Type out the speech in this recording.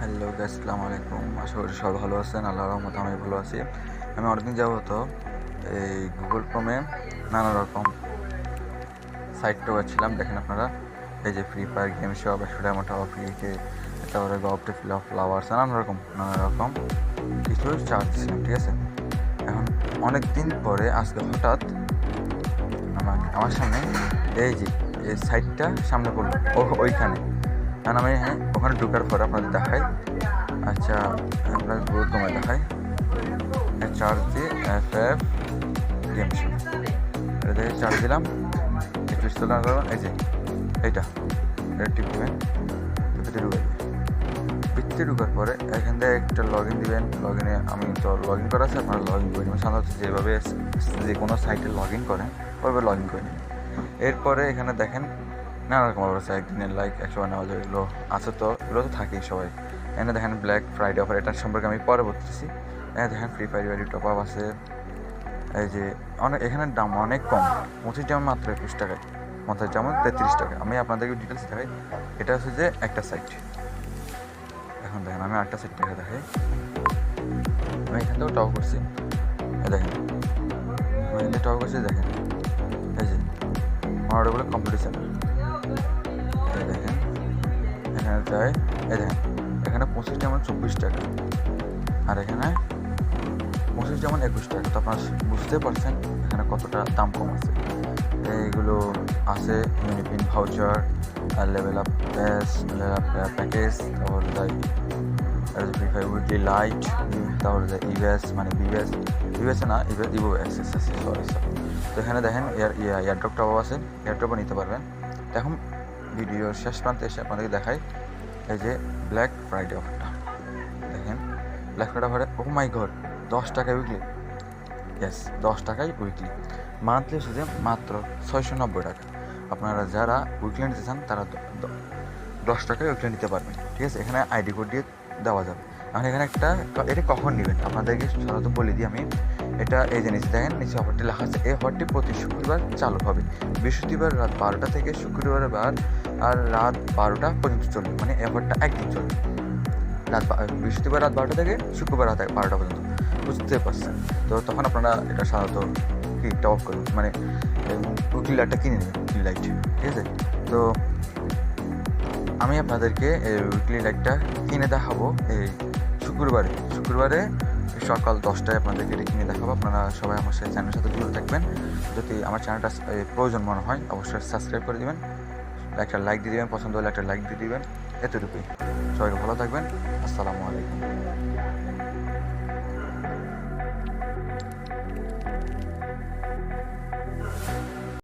Hello guys, আসসালামু আলাইকুম। আশা করি সবাই ভালো আছেন। আল্লাহর রহমতে আমি ভালো আছি। আমি অনেকদিন যাবত এই গুগল ক্রোমে নানা রকম সাইট টোকাচ্ছিলাম। দেখেন আপনারা, এই যে ফ্রি ফায়ার গেম শপ, 100 টাকা ফ্রিতে, তারপরে গল্প ফিল অফ ফ্লাওয়ার্স, নানা রকম কিছু চার্জ দিচ্ছিলাম, ঠিক আছে। এখন অনেক দিন পরে আজকে হঠাৎ আমার সামনে এই যে এই সাইটটা সামনে পড়লো ওইখানে। কারণ আমি ওখানে ঢোকার পরে আপনাদের দেখাই। আচ্ছা, আমরা গুগল ক্রোমে দেখাই চার্জ দিয়ে FF গেম শো, এটা দেখে চার্জ দিলাম। একটু ইনস্টল করবেন, এই যে এইটা, এটা টিপবেন, ভিতরে ঢুকে ভিতরে ঢুকার পরে এখান থেকে একটা লগ ইন দিবেন। লগ ইনে আমি তো লগ ইন করা আছে, আপনারা লগ ইন করে নেবেন। সাধারণত যেভাবে যে কোনো সাইটে লগ ইন করেন ওইভাবে লগ ইন করে নেবেন। এরপরে এখানে দেখেন নানা রকম অবস্থা, একদিনের লাইক 100 নেওয়া যায়, এগুলো আছে, তো এগুলো তো থাকেই সবাই। এখানে দেখেন ব্ল্যাক ফ্রাইডে অফার, এটার সম্পর্কে আমি পরে বলতেছি। এখানে দেখেন free fire valley top up আছে। এই যে এখানে দাম অনেক কম, 25 যেমন মাত্র 21 টাকায়, 50 যেমন 33 টাকা। আমি আপনাদেরকে ডিটেলস দেখাই। এটা হচ্ছে যে একটা সাইট। এখন দেখেন আমি আরেকটা সাইট দেখাই। আমি এখান থেকেও টপ করছি, দেখেন আমি এখান থেকে টপ করছি। দেখেন এই যে আমার ওগুলো কম্পিটিশন, এই দেখেন এখানে যায়, এই দেখেন এখানে 25 যেমন 24 টাকা, আর এখানে 25 যেমন 21 টাকা। তো আপনারা বুঝতে পারছেন এখানে কতটা দাম কম আছে। এইগুলো আছে ইউনিপিন ভাউচার, আর লেভেল আপ প্যাকেজ, তারপরে যায় ফ্রি ফায়ার উইকলি লাইট, তারপরে যায় ইভেস, মানে বিবেস না, ইভো অ্যাক্সেস আছে, সরি। তো এখানে দেখেন এয়ারড্রপটাও আছে, এয়ারড্রপও নিতে পারবেন। তো এখন ভিডিওর শেষ প্রান্তে এসে আপনাদেরকে দেখাই এই যে ব্ল্যাক ফ্রাইডে অফারটা। দেখেন ব্ল্যাক ফ্রাইডে অফারে, ও মাই গড, 10 টাকায় উইকলি। ইয়েস, 10 টাকায় উইকলি। মান্থলি সুদে মাত্র 690 টাকা। আপনারা যারা উইকলি নিতে চান তারা 10 টাকায় উইকলি নিতে পারবেন, ঠিক আছে। এখানে আইডি কোড দিয়ে দেওয়া যাবে। এখন এখানে এটা কখন নেবেন আপনাদেরকে সাধারণত বলে দিই আমি। এটা এই যে নিচে দেখেন, নিচে অফারটি লেখা আছে। এই অফারটি প্রতি শুক্রবার চালু হবে, বৃহস্পতিবার রাত 12টা থেকে শুক্রবার আর রাত 12টা পর্যন্ত চলবে। মানে এই অফারটা একদিন চলবে, বৃহস্পতিবার রাত 12টা থেকে শুক্রবার রাত 12টা পর্যন্ত, বুঝতে পারছেন। তো তখন আপনারা এটা সাধারণত কি টপ করবেন, মানে উইকলি লাইটটা কিনে নেবেন, উইকলি লাইট, ঠিক আছে। তো আমি আপনাদেরকে এই উইকলি লাইটটা কিনে দেখাবো এই শুক্রবারে সকাল 10টায় আপনাদেরকে এটা কিনে দেখাবো। আপনারা সবাই আমার সাথে চ্যানেলের সাথে জুড়ে থাকবেন। যদি আমার চ্যানেলটা প্রয়োজন মনে হয় অবশ্যই সাবস্ক্রাইব করে দেবেন, একটা লাইক দিয়ে দেবেন, পছন্দ হলে একটা লাইক দিয়ে দেবেন। এতটুকুই। সবাই ভালো থাকবেন। আসসালামু আলাইকুম।